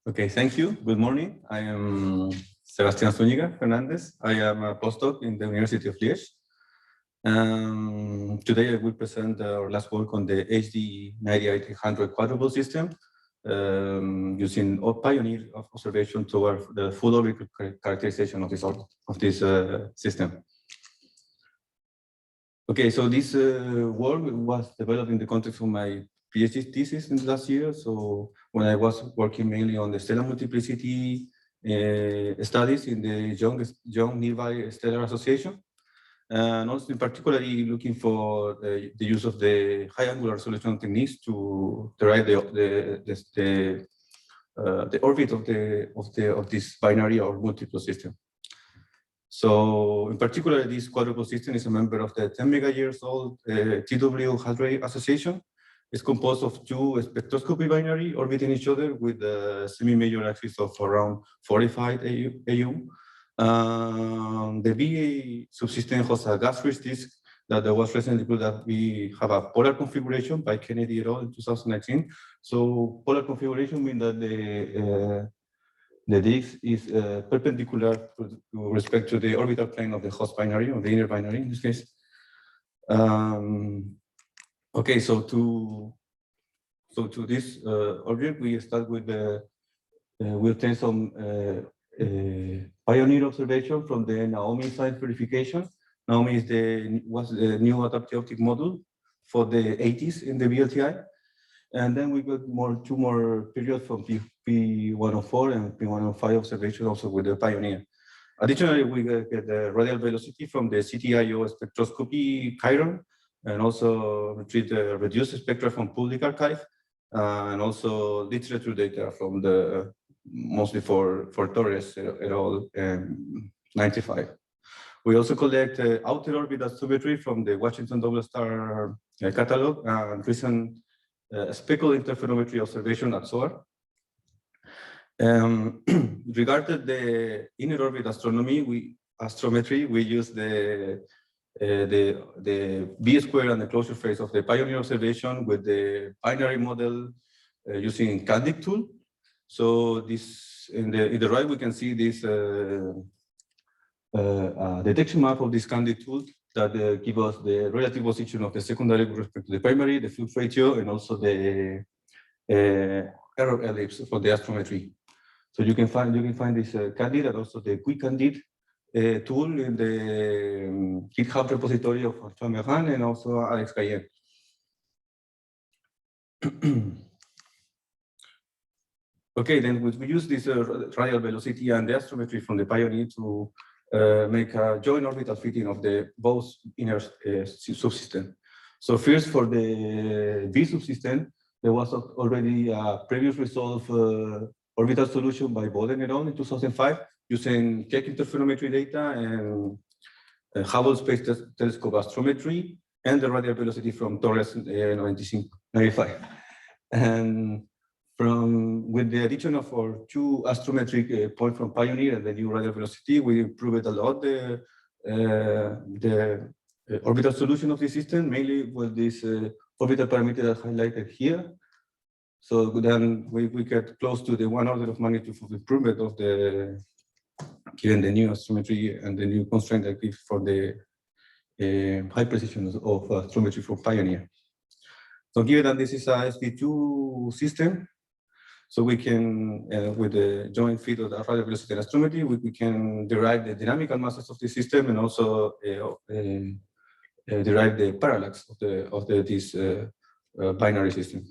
Okay, thank you. Good morning. I am Sebastian Zuniga Fernandez. I am a postdoc in the University of Liège. Today I will present our last work on the HD 9800 quadruple system using pioneer observation toward the full orbital characterization of this system. Okay, so this work was developed in the context of my PhD thesis in the last year. So when I was working mainly on the stellar multiplicity studies in the young nearby stellar association, and also in particularly looking for the use of the high angular resolution techniques to derive the orbit of this binary or multiple system. So in particular, this quadruple system is a member of the 10 megayears old TW Hadray Association. It's composed of two spectroscopy binary orbiting each other with a semi-major axis of around 45 AU. The BA subsystem has a gas-rich disk that was recently proved that we have a polar configuration by Kennedy et al. In 2019. So polar configuration means that the disk is perpendicular to respect to the orbital plane of the host binary, or the inner binary in this case. Okay, so to this object, we start with we obtain some pioneer observation from the Naomi science verification. Naomi was the new adaptive optic model for the 80s in the VLTI. And then we got two more periods from P104 and P105 observation also with the pioneer. Additionally, we get the radial velocity from the CTIO spectroscopy Chiron, and also retrieve the reduced spectra from public archive, and also literature data from the mostly for Torres et al. 95. We also collect outer orbit astrometry from the Washington Double Star catalog and recent speckled interferometry observation at SOAR. Regarding the inner orbit astrometry, we use the B square and the closure phase of the pioneer observation with the binary model using Candid tool. So this in the right we can see this detection map of this Candid tool that give us the relative position of the secondary with respect to the primary, the flux ratio, and also the error ellipse for the astrometry. So you can find this Candid and also the quick Candid tool in the GitHub repository of Antoine Merin and also Alex Cayenne. Okay, then we use this radial velocity and the astrometry from the pioneer to make a joint orbital fitting of the both inner subsystem. So first for the B subsystem, there was already a previous resolved orbital solution by Boden et al. In 2005 using Keck interferometry data and Hubble Space Telescope astrometry and the radial velocity from Torres 95. And with the addition of our two astrometric points from Pioneer and the new radial velocity, we improved a lot the orbital solution of the system, mainly with this orbital parameter that highlighted here. So then we get close to the 1 order of magnitude of improvement of the given the new astrometry and the new constraint that gives for the high precision of astrometry for Pioneer. So given that this is a SP2 system, so we can, with the joint fit of the radial velocity and astrometry, we can derive the dynamical masses of the system and also derive the parallax of this binary system.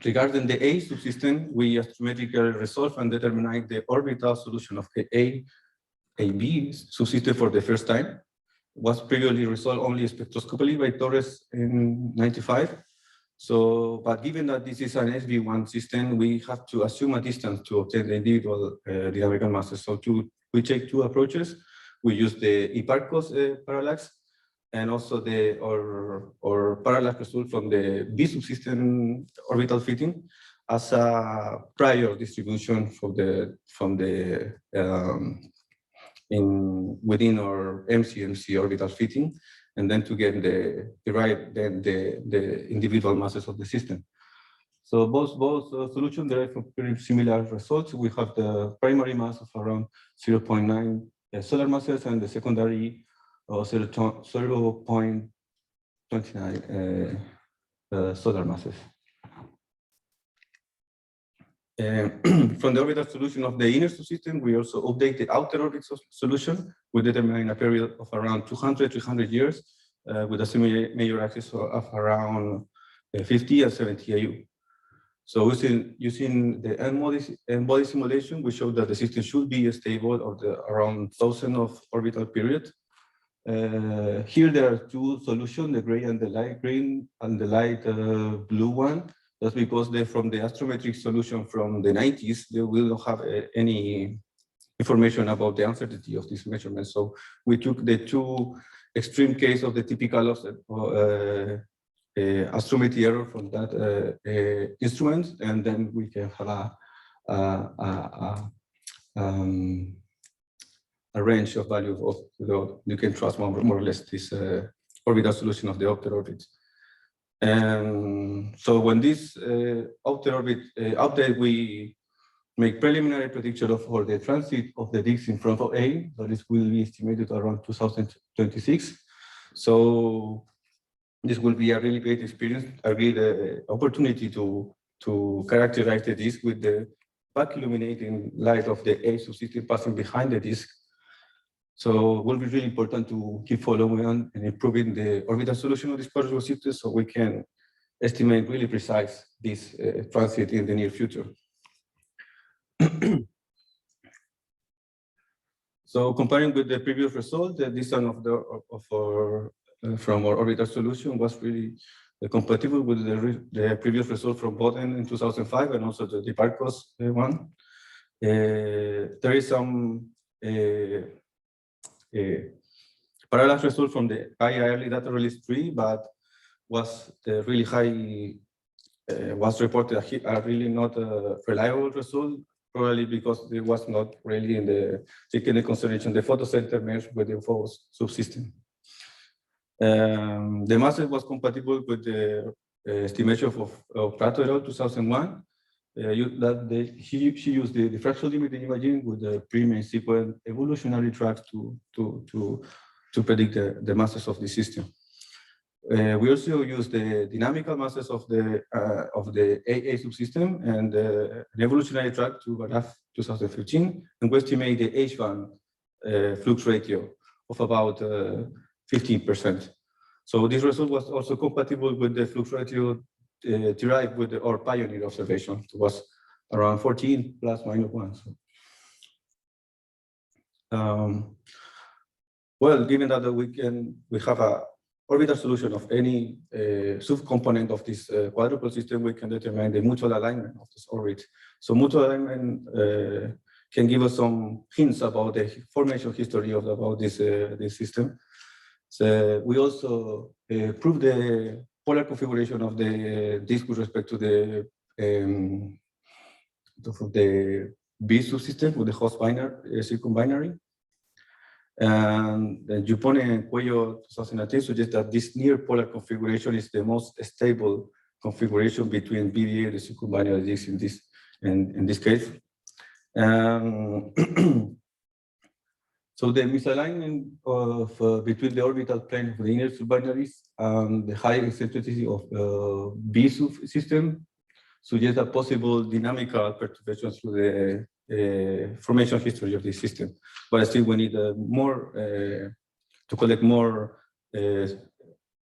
Regarding the A subsystem, we astrometrically resolve and determine the orbital solution of the AB subsystem for the first time. Was previously resolved only spectroscopically by Torres in 95. So, but given that this is an SV1 system, we have to assume a distance to obtain the individual dynamical masses. So we take two approaches. We use the Hipparcos parallax and also or parallax result from the B subsystem orbital fitting as a prior distribution within our MCMC orbital fitting, and then to get derive the individual masses of the system. So both solutions derive from very similar results. We have the primary mass of around 0.9 solar masses and the secondary 0.29 solar masses. From the orbital solution of the inner subsystem, we also update the outer orbit solution. We determine a period of around 200, 300 years with a semi-major axis of around 50 and 70 AU. So using the N-body simulation, we show that the system should be stable of the around 1,000 of orbital period. Here there are two solutions, the gray and the light green and the light blue one. That's because from the astrometric solution from the 90s, they will not have any information about the uncertainty of this measurement. So we took the two extreme case of the typical astrometry error from that instrument, and then we can have a range of value of you can trust more or less this orbital solution of the outer orbit. And so when this outer orbit update, we make preliminary prediction for the transit of the disks in front of A, so this will be estimated around 2026. So this will be a really great experience, a great opportunity to characterize the disk with the back illuminating light of the A subsystem passing behind the disk. So it will be really important to keep following on and improving the orbital solution of this quadruple system so we can estimate really precise this transit in the near future. So comparing with the previous result, the design from our orbital solution was really compatible with the previous result from Boden in 2005 and also the Diparcos one. There is some parallel result from the early data release 3, but was the really high, was reported a really not reliable result, probably because it was not really in the taking into consideration the photocenter mesh with the FOS subsystem. The mass was compatible with the estimation of Prato et al. 2001. She used the diffraction limited imaging with the pre-main sequence evolutionary tracks to predict the masses of the system. We also use the dynamical masses of the AA subsystem and an evolutionary track to graph 2015, and we estimate the H-band flux ratio of about 15%. So this result was also compatible with the flux ratio derived with our pioneer observation. It was around 14 plus minus 1. So, well, given that we have a orbital solution of any subcomponent of this quadruple system, we can determine the mutual alignment of this orbit. So mutual alignment can give us some hints about the formation history about this system. So we also prove the polar configuration of the disk with respect to the B subsystem with the host binary, circumbinary. And Jupone and Cuello 2010 suggest that this near polar configuration is the most stable configuration between BDA and the circumbinary disks in this case. So the misalignment of between the orbital plane of the inner subbinaries and the high eccentricity of the B subsystem suggests a possible dynamical perturbation through the formation history of this system. But still, we need more to collect more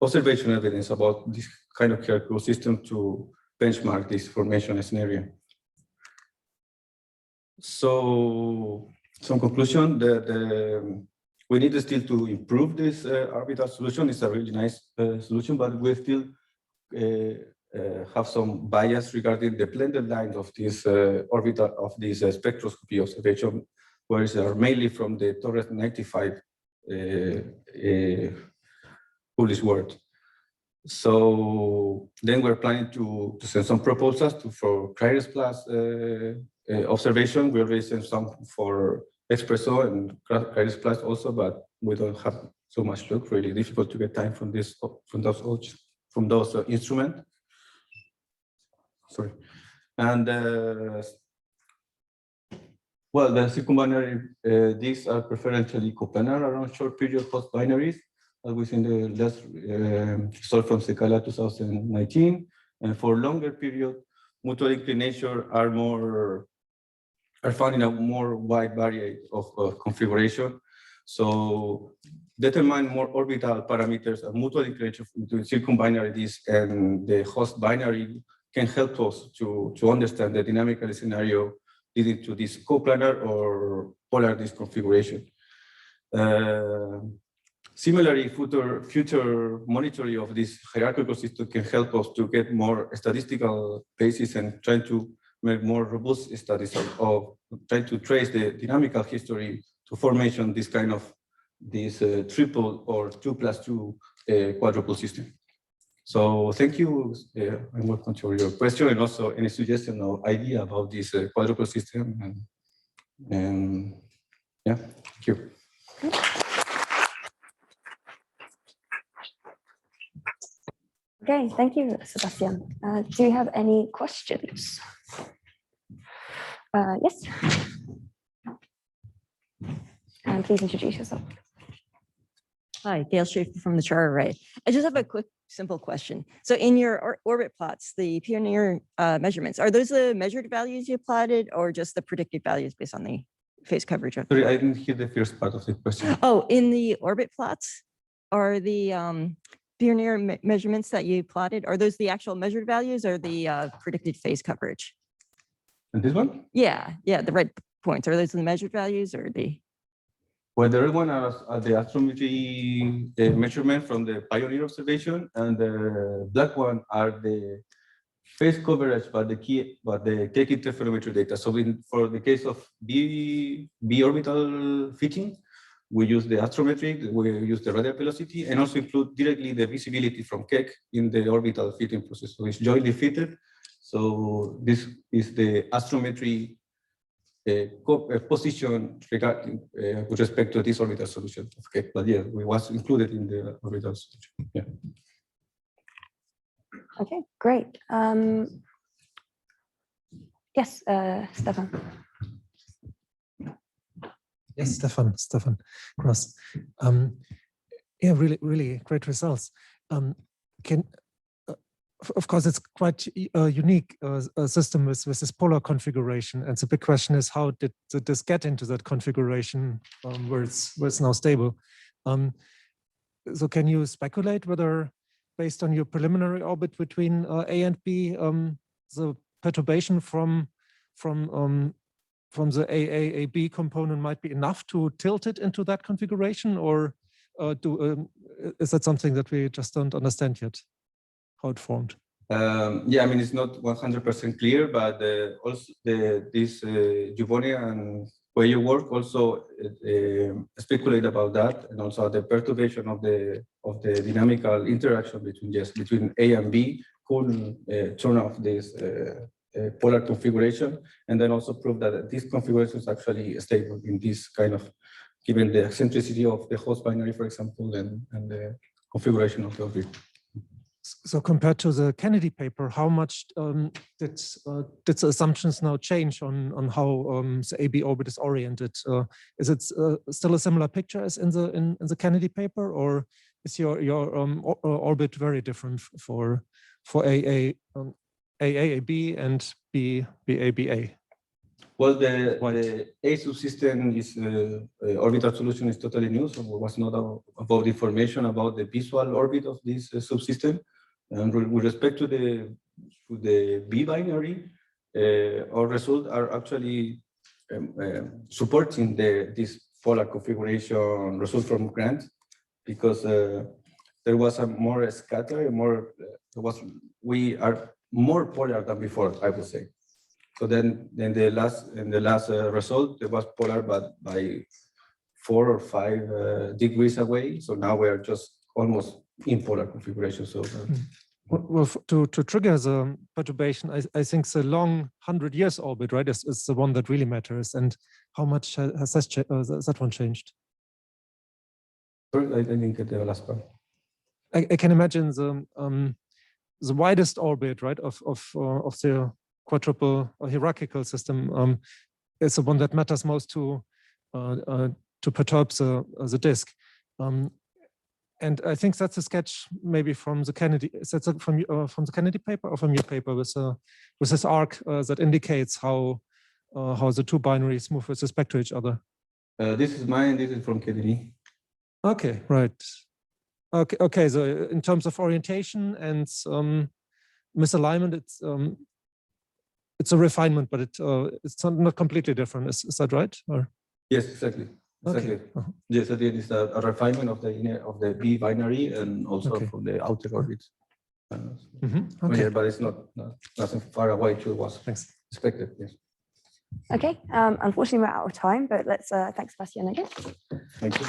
observation evidence about this kind of hierarchical system to benchmark this formation scenario. So, some conclusion that we need still to improve this orbital solution. It's a really nice solution, but we still have some bias regarding the blended lines of this orbital of this spectroscopy observation, where they are mainly from the Torres 95 published work. So then we're planning to send some proposals for Criteris Plus observation. We already sent some for Expresso and Criteris Plus also, but we don't have so much luck. Really difficult to get time from those instruments. sorry. And well, the circumbinary disks are preferentially coplanar around short period post binaries, as we see in the last result from Sekala 2019. And for longer period, mutual inclination are found in a more wide variety of configuration. So determine more orbital parameters of mutual inclination between circumbinary disk and the host binary can help us to understand the dynamical scenario leading to this coplanar or polar disk configuration. Similarly, future monitoring of this hierarchical system can help us to get more statistical basis and trying to make more robust studies of trying to trace the dynamical history to formation this kind of triple or 2+2 quadruple system. So thank you. I'm welcome to your question and also any suggestion or idea about this quadruple system. And yeah, thank you. Okay, thank you, Sebastian. Do you have any questions? Yes. And please introduce yourself. Hi, Gail Schaefer from the Char Array. I just have a quick, simple question. So in your orbit plots, the pioneer measurements, are those the measured values you plotted or just the predicted values based on the phase coverage? Sorry, I didn't hear the first part of the question. Oh, in the orbit plots, are the pioneer measurements that you plotted, are those the actual measured values or the predicted phase coverage? And this one? Yeah, the red points, are those the measured values or the? Well, the red one are the astrometry measurement from the pioneer observation, and the black one are the phase coverage, but the key interferometry data. So for the case of B orbital fitting, we use the astrometry, we use the radial velocity, and also include directly the visibility from Keck in the orbital fitting process. So it's jointly fitted. So this is the astrometry position regarding with respect to this orbital solution of Keck. But yeah, we was included in the orbital solution. Yeah. Okay, great. Yes, Stefan. Yes, Stefan Gross. Yeah, really great results. Of course, it's quite a unique system with this polar configuration. And the big question is, how did this get into that configuration where it's now stable? So can you speculate whether, based on your preliminary orbit between A and B, the perturbation from the AA-AB component might be enough to tilt it into that configuration, or is that something that we just don't understand yet, how it formed? Yeah, I mean, it's not 100% clear, but also this Giovanni and where you work also speculate about that, and also the perturbation of the dynamical interaction between A and B could turn off this polar configuration, and then also prove that this configuration is actually stable in this kind of, given the eccentricity of the host binary, for example, and the configuration of the orbit. So compared to the Kennedy paper, how much did the assumptions now change on how the AB orbit is oriented? Is it still a similar picture as in the Kennedy paper, or is your orbit very different for AAAB and BABA? Well, the A subsystem is orbital solution is totally new, so there was not about information about the visual orbit of this subsystem. And with respect to the B binary, our results are actually supporting this polar configuration result from Grant, because there was a more scatter, we are more polar than before, I would say. So then in the last result, it was polar, but by 4 or 5 degrees away. So now we are just almost in polar configuration. So well, to trigger the perturbation, I think the long 100 years orbit, right, is the one that really matters. And how much has that one changed? Sorry, I didn't get the last part. I can imagine widest orbit, right, of the quadruple or hierarchical system is the one that matters most to perturb the disk. And I think that's a sketch maybe from the Kennedy. Is that from the Kennedy paper or from your paper with this arc that indicates how the two binaries move with respect to each other? This is mine. This is from Kennedy. Okay, right. Okay. So in terms of orientation and misalignment, it's a refinement, but it's not completely different. Is that right? Or? Yes, exactly. Exactly. Okay. Yes, it is a refinement of the B binary and also Okay. from the outer orbits. Okay. Yeah, but it's nothing far away to what was Thanks. expected. Yes. Okay, unfortunately we're out of time, but let's thank Sebastian again. Thank you.